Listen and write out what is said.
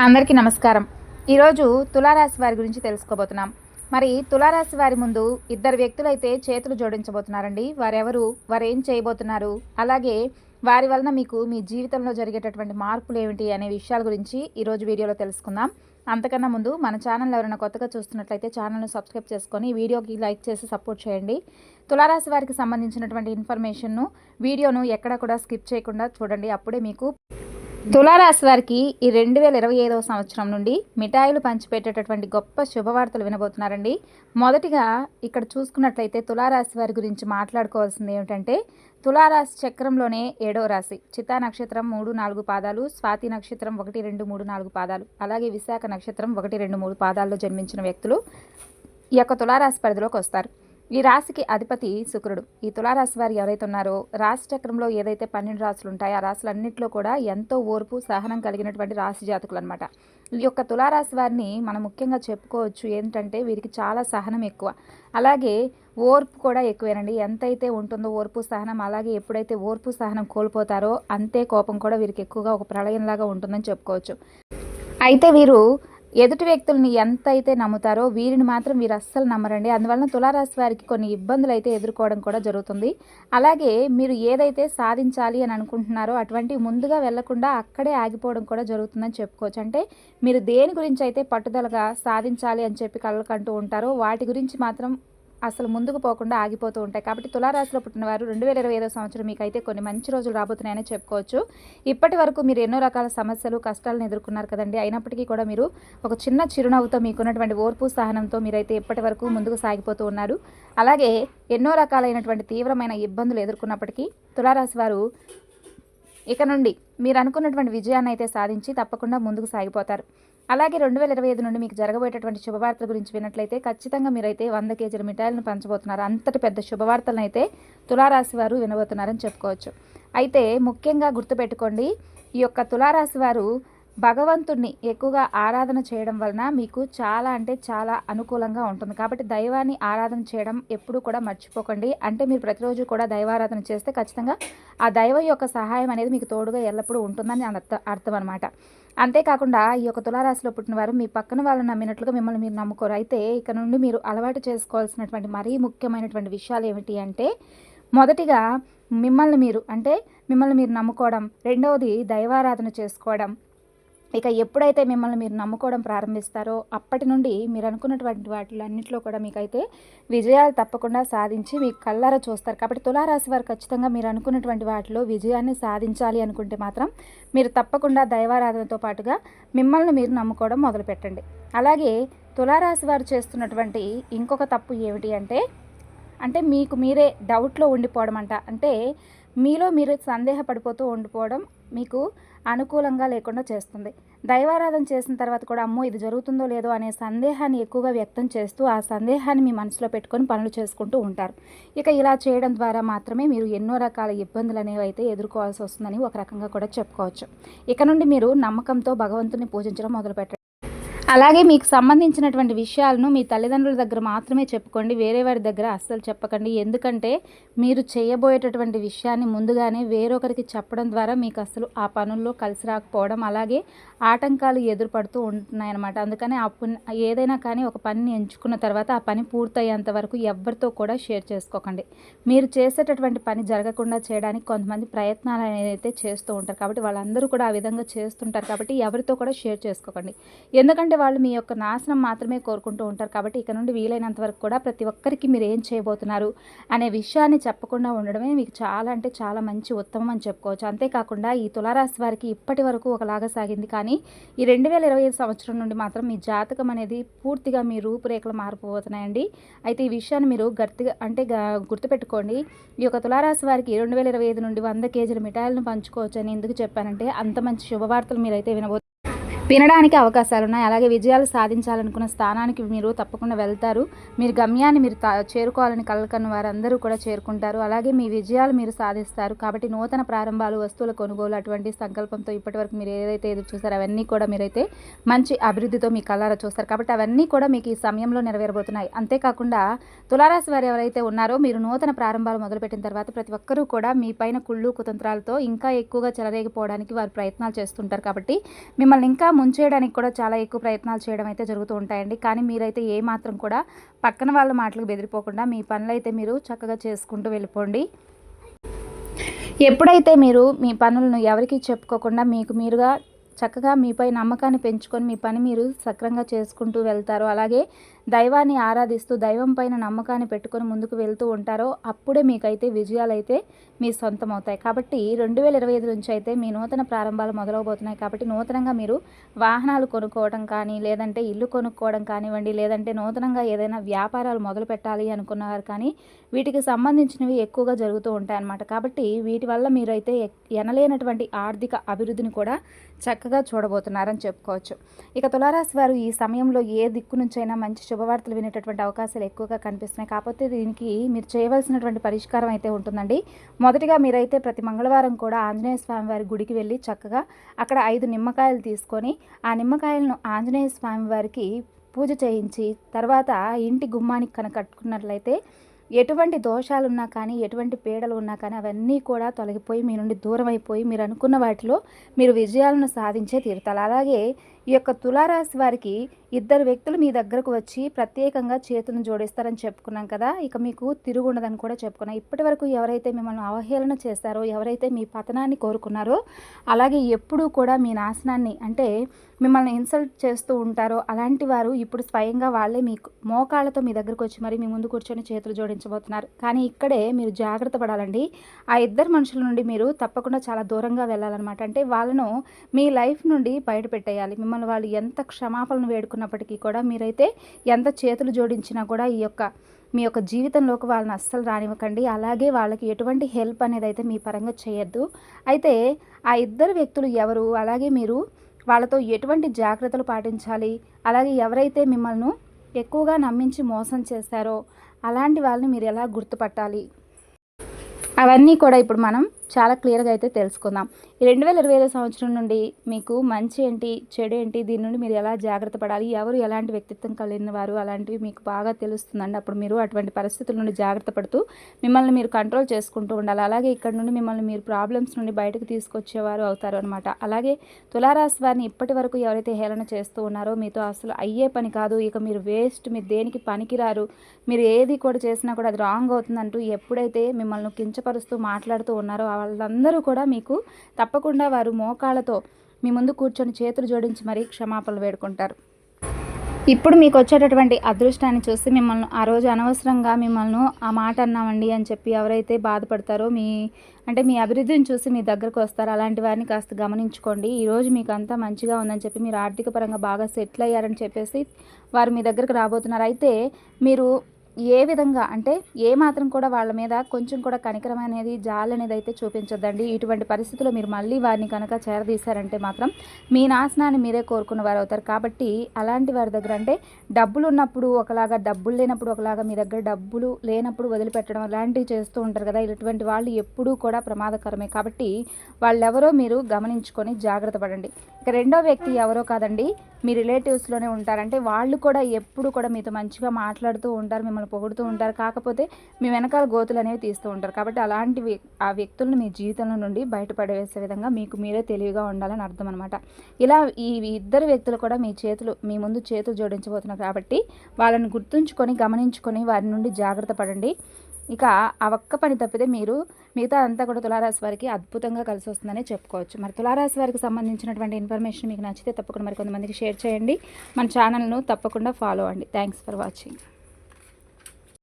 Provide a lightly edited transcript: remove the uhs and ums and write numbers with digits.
అందరికీ నమస్కారం. ఈరోజు తులారాశి వారి గురించి తెలుసుకోబోతున్నాం. మరి తులారాశి వారి ముందు ఇద్దరు వ్యక్తులైతే చేతులు జోడించబోతున్నారండి. వారెవరు, వారు ఏం చేయబోతున్నారు, అలాగే వారి వలన మీకు మీ జీవితంలో జరిగేటటువంటి మార్పులు ఏమిటి అనే విషయాల గురించి ఈరోజు వీడియోలో తెలుసుకుందాం. అంతకన్నా ముందు మన ఛానల్ ఎవరైనా కొత్తగా చూస్తున్నట్లయితే ఛానల్ను సబ్స్క్రైబ్ చేసుకొని వీడియోకి లైక్ చేసి సపోర్ట్ చేయండి. తులారాశి వారికి సంబంధించినటువంటి ఇన్ఫర్మేషన్ను వీడియోను ఎక్కడా కూడా స్కిప్ చేయకుండా చూడండి. అప్పుడే మీకు తులారాశి వారికి ఈ 2025వ సంవత్సరం నుండి మిఠాయిలు పంచిపెట్టేటటువంటి గొప్ప శుభవార్తలు వినబోతున్నారండి. మొదటిగా ఇక్కడ చూసుకున్నట్లయితే తులారాశి వారి గురించి మాట్లాడుకోవాల్సింది ఏమిటంటే, తులారాశి చక్రంలోనే 7వ రాశి, చిత్తా నక్షత్రం 3-4 పాదాలు, స్వాతి నక్షత్రం 1-2-3-4 పాదాలు, అలాగే విశాఖ నక్షత్రం 1-2-3 పాదాల్లో జన్మించిన వ్యక్తులు ఈ యొక్క తులారాశి పరిధిలోకి వస్తారు. ఈ రాశికి అధిపతి శుక్రుడు. ఈ తులారాశి వారు ఎవరైతే ఉన్నారో రాశి చక్రంలో ఏదైతే 12 రాశులు ఉంటాయో ఆ రాశులన్నింటిలో కూడా ఎంతో ఓర్పు సహనం కలిగినటువంటి రాశి జాతకులు అనమాట. ఈ యొక్క తులారాశి వారిని మనం ముఖ్యంగా చెప్పుకోవచ్చు ఏంటంటే వీరికి చాలా సహనం ఎక్కువ, అలాగే ఓర్పు కూడా ఎక్కువేనండి. ఎంతైతే ఉంటుందో ఓర్పు సహనం, అలాగే ఎప్పుడైతే ఓర్పు సహనం కోల్పోతారో అంతే కోపం కూడా వీరికి ఎక్కువగా ఒక ప్రళయంలాగా ఉంటుందని చెప్పుకోవచ్చు. అయితే వీరు ఎదుటి వ్యక్తుల్ని ఎంత అయితే నమ్ముతారో వీరిని మాత్రం వీరు అస్సలు నమ్మరండి. అందువలన తులారాశి వారికి కొన్ని ఇబ్బందులు అయితే ఎదుర్కోవడం కూడా జరుగుతుంది. అలాగే మీరు ఏదైతే సాధించాలి అని అనుకుంటున్నారో అటువంటి ముందుగా వెళ్లకుండా అక్కడే ఆగిపోవడం కూడా జరుగుతుందని చెప్పుకోవచ్చు. అంటే మీరు దేని గురించి అయితే పట్టుదలగా సాధించాలి అని చెప్పి కలకంటూ ఉంటారో వాటి గురించి మాత్రం అసలు ముందుకు పోకుండా ఆగిపోతూ ఉంటాయి. కాబట్టి తులారాశిలో పుట్టిన వారు 2025వ సంవత్సరం మీకైతే కొన్ని మంచి రోజులు రాబోతున్నాయని చెప్పుకోవచ్చు. ఇప్పటి వరకు మీరు ఎన్నో రకాల సమస్యలు కష్టాలను ఎదుర్కొన్నారు కదండి. అయినప్పటికీ కూడా మీరు ఒక చిన్న చిరునవ్వుతో మీకున్నటువంటి ఓర్పు సహనంతో మీరైతే ఇప్పటి వరకు ముందుకు సాగిపోతూ ఉన్నారు. అలాగే ఎన్నో రకాలైనటువంటి తీవ్రమైన ఇబ్బందులు ఎదుర్కొన్నప్పటికీ తులారాశి వారు ఇక నుండి మీరు అనుకున్నటువంటి విజయాన్ని అయితే సాధించి తప్పకుండా ముందుకు సాగిపోతారు. అలాగే 2025 నుండి మీకు జరగబోయేటటువంటి శుభవార్తల గురించి విన్నట్లయితే ఖచ్చితంగా మీరైతే 100 కేజీల మిఠాయిలను పంచబోతున్నారు. అంతటి పెద్ద శుభవార్తలను అయితే తులారాశి వారు వినబోతున్నారని చెప్పుకోవచ్చు. అయితే ముఖ్యంగా గుర్తుపెట్టుకోండి, ఈ యొక్క తులారాశి వారు భగవంతుణ్ణి ఎక్కువగా ఆరాధన చేయడం వలన మీకు చాలా అంటే చాలా అనుకూలంగా ఉంటుంది. కాబట్టి దైవాన్ని ఆరాధన చేయడం ఎప్పుడూ కూడా మర్చిపోకండి. అంటే మీరు ప్రతిరోజు కూడా దైవారాధన చేస్తే ఖచ్చితంగా ఆ దైవం యొక్క సహాయం అనేది మీకు తోడుగా ఎల్లప్పుడూ ఉంటుందని అర్థం అనమాట. అంతేకాకుండా ఈ యొక్క తులారాశిలో పుట్టిన వారు మీ పక్కన వాళ్ళు నమ్మినట్లుగా మిమ్మల్ని మీరు నమ్ముకోరు. అయితే ఇక నుండి మీరు అలవాటు చేసుకోవాల్సినటువంటి మరీ ముఖ్యమైనటువంటి విషయాలు ఏమిటి అంటే, మొదటిగా మిమ్మల్ని మీరు నమ్ముకోవడం, రెండవది దైవారాధన చేసుకోవడం. ఇక ఎప్పుడైతే మిమ్మల్ని మీరు నమ్ముకోవడం ప్రారంభిస్తారో అప్పటి నుండి మీరు అనుకున్నటువంటి వాటిలన్నింటిలో కూడా మీకైతే విజయాలు తప్పకుండా సాధించి మీకు కళ్ళారా చూస్తారు. కాబట్టి తులారాశి వారు ఖచ్చితంగా మీరు అనుకున్నటువంటి వాటిలో విజయాన్ని సాధించాలి అనుకుంటే మాత్రం మీరు తప్పకుండా దైవారాధనతో పాటుగా మిమ్మల్ని మీరు నమ్ముకోవడం మొదలుపెట్టండి. అలాగే తులారాశి వారు చేస్తున్నటువంటి ఇంకొక తప్పు ఏమిటి అంటే మీకు మీరే డౌట్లో ఉండిపోవడం అంటే మీలో మీరు సందేహపడిపోతూ ఉండిపోవడం మీకు అనుకూలంగా లేకుండా చేస్తుంది. దైవారాధన చేసిన తర్వాత కూడా అమ్మో ఇది జరుగుతుందో లేదో అనే సందేహాన్ని ఎక్కువగా వ్యక్తం చేస్తూ ఆ సందేహాన్ని మీ మనసులో పెట్టుకొని పనులు చేసుకుంటూ ఉంటారు. ఇక ఇలా చేయడం ద్వారా మాత్రమే మీరు ఎన్నో రకాల ఇబ్బందులు అనేవి అయితే ఎదుర్కోవాల్సి వస్తుందని ఒక రకంగా కూడా చెప్పుకోవచ్చు. ఇక నుండి మీరు నమ్మకంతో భగవంతుని పూజించడం మొదలుపెట్టండి. అలాగే మీకు సంబంధించినటువంటి విషయాలను మీ తల్లిదండ్రుల దగ్గర మాత్రమే చెప్పుకోండి, వేరే వారి దగ్గర అస్సలు చెప్పకండి. ఎందుకంటే మీరు చేయబోయేటటువంటి విషయాన్ని ముందుగానే వేరొకరికి చెప్పడం ద్వారా మీకు అసలు ఆ పనుల్లో కలిసి రాకపోవడం, అలాగే ఆటంకాలు ఎదురుపడుతూ ఉంటున్నాయన్నమాట. అందుకని ఏదైనా కానీ ఒక పనిని ఎంచుకున్న తర్వాత ఆ పని పూర్తయ్యేంత వరకు ఎవరితో కూడా షేర్ చేసుకోకండి. మీరు చేసేటటువంటి పని జరగకుండా చేయడానికి కొంతమంది ప్రయత్నాలు అనేది అయితే చేస్తూ ఉంటారు. కాబట్టి వాళ్ళందరూ కూడా ఆ విధంగా చేస్తుంటారు. కాబట్టి ఎవరితో కూడా షేర్ చేసుకోకండి. ఎందుకంటే వాళ్ళు మీ యొక్క నాశనం మాత్రమే కోరుకుంటూ ఉంటారు. కాబట్టి ఇక నుండి వీలైనంత వరకు కూడా ప్రతి ఒక్కరికి మీరు ఏం చేయబోతున్నారు అనే విషయాన్ని చెప్పకుండా ఉండడమే మీకు చాలా అంటే చాలా మంచి ఉత్తమం అని చెప్పుకోవచ్చు. అంతేకాకుండా ఈ తులారాశి వారికి ఇప్పటి వరకు ఒకలాగా సాగింది, కానీ ఈ 2025 సంవత్సరం నుండి మాత్రం మీ జాతకం అనేది పూర్తిగా మీ రూపురేఖలు మారిపోతున్నాయండి. అయితే ఈ విషయాన్ని మీరు గుర్తుపెట్టుకోండి. ఈ యొక్క తులారాశి వారికి 2025 నుండి 100 కేజీల మిఠాయిలను పంచుకోవచ్చు అని ఎందుకు చెప్పానంటే అంత మంచి శుభవార్తలు మీరైతే వినడానికి అవకాశాలు ఉన్నాయి. అలాగే విజయాలు సాధించాలనుకున్న స్థానానికి మీరు తప్పకుండా వెళ్తారు. మీరు గమ్యాన్ని మీరు చేరుకోవాలని కలకన్న వారందరూ కూడా చేరుకుంటారు. అలాగే మీ విజయాలు మీరు సాధిస్తారు. కాబట్టి నూతన ప్రారంభాలు, వస్తువుల కొనుగోలు అటువంటి సంకల్పంతో ఇప్పటివరకు మీరు ఏదైతే ఎదురు చూసారో అవన్నీ కూడా మీరైతే మంచి అభివృద్ధితో మీ కళ్ళారా చూస్తారు. కాబట్టి అవన్నీ కూడా మీకు ఈ సమయంలో నెరవేరబోతున్నాయి. అంతేకాకుండా తులారాశి వారు ఎవరైతే ఉన్నారో మీరు నూతన ప్రారంభాలు మొదలుపెట్టిన తర్వాత ప్రతి ఒక్కరూ కూడా మీ పైన కుళ్ళు కుతంత్రాలతో ఇంకా ఎక్కువగా చెలరేగిపోవడానికి వారు ప్రయత్నాలు చేస్తుంటారు. కాబట్టి మిమ్మల్ని ఇంకా ముంచేయడానికి కూడా చాలా ఎక్కువ ప్రయత్నాలు చేయడం అయితే జరుగుతూ ఉంటాయండి. కానీ మీరైతే ఏ మాత్రం కూడా పక్కన వాళ్ళ మాటలకు బెదిరిపోకుండా మీ పనులైతే మీరు చక్కగా చేసుకుంటూ వెళ్ళిపోండి. ఎప్పుడైతే మీరు మీ పనులను ఎవరికీ చెప్పుకోకుండా మీకు మీరుగా చక్కగా మీపై నమ్మకాన్ని పెంచుకొని మీ పని మీరు సక్రంగా చేసుకుంటూ వెళ్తారో, అలాగే దైవాన్ని ఆరాధిస్తూ దైవం పైన నమ్మకాన్ని పెట్టుకొని ముందుకు వెళ్తూ ఉంటారో అప్పుడే మీకైతే విజయాలైతే మీ సొంతం అవుతాయి. కాబట్టి 2025 నుంచి అయితే మీ నూతన ప్రారంభాలు మొదలవబోతున్నాయి. కాబట్టి నూతనంగా మీరు వాహనాలు కొనుక్కోవడం కానీ, లేదంటే ఇల్లు కొనుక్కోవడం కానివ్వండి, లేదంటే నూతనంగా ఏదైనా వ్యాపారాలు మొదలు పెట్టాలి అనుకున్నవారు కానీ వీటికి సంబంధించినవి ఎక్కువగా జరుగుతూ ఉంటాయన్నమాట. కాబట్టి వీటి వల్ల మీరైతే ఎనలేనటువంటి ఆర్థిక అభివృద్ధిని కూడా చక్కగా చూడబోతున్నారని చెప్పుకోవచ్చు. ఇక తులారాశి వారు ఈ సమయంలో ఏ దిక్కు నుంచైనా మంచి శుభవార్తలు వినేటటువంటి అవకాశాలు ఎక్కువగా కనిపిస్తున్నాయి. కాకపోతే దీనికి మీరు చేయవలసినటువంటి పరిష్కారం అయితే ఉంటుందండి. మొదటిగా మీరైతే ప్రతి మంగళవారం కూడా ఆంజనేయ స్వామి వారి గుడికి వెళ్ళి చక్కగా అక్కడ 5 నిమ్మకాయలు తీసుకొని ఆ నిమ్మకాయలను ఆంజనేయ స్వామి వారికి పూజ చేయించి తర్వాత ఇంటి గుమ్మానికి కనుక కట్టుకున్నట్లయితే ఎటువంటి దోషాలున్నా కానీ, ఎటువంటి పీడలు ఉన్నా కానీ అవన్నీ కూడా తొలగిపోయి మీ నుండి దూరం అయిపోయి మీరు అనుకున్న వాటిలో మీరు విజయాలను సాధించే తీరుతారు. అలాగే ఈ యొక్క తులారాశి వారికి 2 వ్యక్తులు మీ దగ్గరకు వచ్చి ప్రత్యేకంగా చేతులను జోడిస్తారని చెప్పుకున్నాం కదా. ఇక మీకు తిరుగుండదని కూడా చెప్పుకున్నాం. ఇప్పటి వరకు ఎవరైతే మిమ్మల్ని అవహేళన చేస్తారో, ఎవరైతే మీ పతనాన్ని కోరుకున్నారో, అలాగే ఎప్పుడూ కూడా మీ నాశనాన్ని అంటే మిమ్మల్ని ఇన్సల్ట్ చేస్తూ ఉంటారో అలాంటి వారు ఇప్పుడు స్వయంగా వాళ్ళే మీకు మోకాళ్ళతో మీ దగ్గరకు వచ్చి మరి మీ ముందు కూర్చొని చేతులు జోడించబోతున్నారు. కానీ ఇక్కడే మీరు జాగ్రత్త పడాలండి. ఆ 2 మనుషుల నుండి మీరు తప్పకుండా చాలా దూరంగా వెళ్ళాలన్నమాట. అంటే వాళ్ళను మీ లైఫ్ నుండి బయట పెట్టేయాలి. మిమ్మల్ని వాళ్ళు ఎంత క్షమాపణలు వేడుకున్నప్పటికీ కూడా మీరైతే ఎంత చేతులు జోడించినా కూడా మీ యొక్క జీవితంలోకి వాళ్ళని అస్సలు రానివ్వకండి. అలాగే వాళ్ళకి ఎటువంటి హెల్ప్ అనేది అయితే మీ పరంగా చేయొద్దు. అయితే ఆ 2 వ్యక్తులు ఎవరు, అలాగే మీరు వాళ్ళతో ఎటువంటి జాగ్రత్తలు పాటించాలి, అలాగే ఎవరైతే మిమ్మల్ని ఎక్కువగా నమ్మించి మోసం చేశారో అలాంటి వాళ్ళని మీరు ఎలా గుర్తుపట్టాలి, అవన్నీ కూడా ఇప్పుడు మనం చాలా క్లియర్గా అయితే తెలుసుకుందాం. ఈ 2025 సంవత్సరం నుండి మీకు మంచి ఏంటి, చెడు ఏంటి, దీని నుండి మీరు ఎలా జాగ్రత్త పడాలి, ఎవరు ఎలాంటి వ్యక్తిత్వం కలిగిన వారు అలాంటివి మీకు బాగా తెలుస్తుందండి. అప్పుడు మీరు అటువంటి పరిస్థితుల నుండి జాగ్రత్త పడుతూ మిమ్మల్ని మీరు కంట్రోల్ చేసుకుంటూ ఉండాలి. అలాగే ఇక్కడ నుండి మిమ్మల్ని మీరు ప్రాబ్లమ్స్ నుండి బయటకు తీసుకొచ్చేవారు అవుతారు అనమాట. అలాగే తులారాశి వారిని ఇప్పటి వరకు ఎవరైతే హేళన చేస్తూ ఉన్నారో మీతో అసలు అయ్యే పని కాదు, ఇక మీరు వేస్ట్, మీరు దేనికి పనికిరారు, మీరు ఏది కూడా చేసినా కూడా అది రాంగ్ అవుతుందంటూ ఎప్పుడైతే మిమ్మల్ని కించపరుస్తూ మాట్లాడుతూ ఉన్నారో వాళ్ళందరూ కూడా మీకు తప్పకుండా వారు మోకాళ్ళతో మీ ముందు కూర్చొని చేతులు జోడించి మరీ క్షమాపణలు వేడుకుంటారు. ఇప్పుడు మీకు వచ్చేటటువంటి అదృష్టాన్ని చూసి మిమ్మల్ని ఆ రోజు అనవసరంగా మిమ్మల్ని ఆ మాట అన్నామండి అని చెప్పి ఎవరైతే బాధపడతారో మీ అభివృద్ధిని చూసి మీ దగ్గరకు వస్తారు. అలాంటి వారిని కాస్త గమనించుకోండి. ఈరోజు మీకు అంతా మంచిగా ఉందని చెప్పి మీరు ఆర్థిక పరంగా బాగా సెటిల్ అయ్యారని చెప్పేసి వారు మీ దగ్గరకు రాబోతున్నారు. అయితే మీరు ఏ విధంగా అంటే ఏ మాత్రం కూడా వాళ్ళ మీద కొంచెం కూడా కనికరం అనేది, జాలి అనేది అయితే చూపించొద్దండి. ఇటువంటి పరిస్థితుల్లో మీరు మళ్ళీ వారిని కనుక చేరదీశారంటే మాత్రం మీ నాశనాన్ని మీరే కోరుకున్న వారు అవుతారు. కాబట్టి అలాంటి వారి దగ్గర అంటే డబ్బులు ఉన్నప్పుడు ఒకలాగా, డబ్బులు లేనప్పుడు ఒకలాగా, మీ దగ్గర డబ్బులు లేనప్పుడు వదిలిపెట్టడం అలాంటివి చేస్తూ ఉంటారు కదా. ఇటువంటి వాళ్ళు ఎప్పుడూ కూడా ప్రమాదకరమే. కాబట్టి వాళ్ళెవరో మీరు గమనించుకొని జాగ్రత్త పడండి. ఇక రెండో వ్యక్తి ఎవరో కాదండి, మీ రిలేటివ్స్లోనే ఉంటారంటే వాళ్ళు కూడా ఎప్పుడు కూడా మీతో మంచిగా మాట్లాడుతూ ఉంటారు, మిమ్మల్ని పొగుడుతూ ఉంటారు. కాకపోతే మీ వెనకాల గోతులు అనేవి తీస్తూ ఉంటారు. కాబట్టి అలాంటి ఆ వ్యక్తులను మీ జీవితంలో నుండి బయటపడవేసే విధంగా మీకు మీరే తెలివిగా ఉండాలని అర్థం అనమాట. ఇలా ఈ 2 వ్యక్తులు కూడా మీ ముందు చేతులు జోడించబోతున్నారు. కాబట్టి వాళ్ళని గుర్తుంచుకొని గమనించుకొని వారి నుండి జాగ్రత్త పడండి. ఇక ఆ ఒక్క పని తప్పితే మీరు మిగతా అంతా కూడా తులారాశి వారికి అద్భుతంగా కలిసి వస్తుందని చెప్పుకోవచ్చు. మరి తులారాశి వారికి సంబంధించినటువంటి ఇన్ఫర్మేషన్ మీకు నచ్చితే తప్పకుండా మరి కొంతమందికి షేర్ చేయండి. మన ఛానల్ను తప్పకుండా ఫాలో అవ్వండి. Thanks for watching.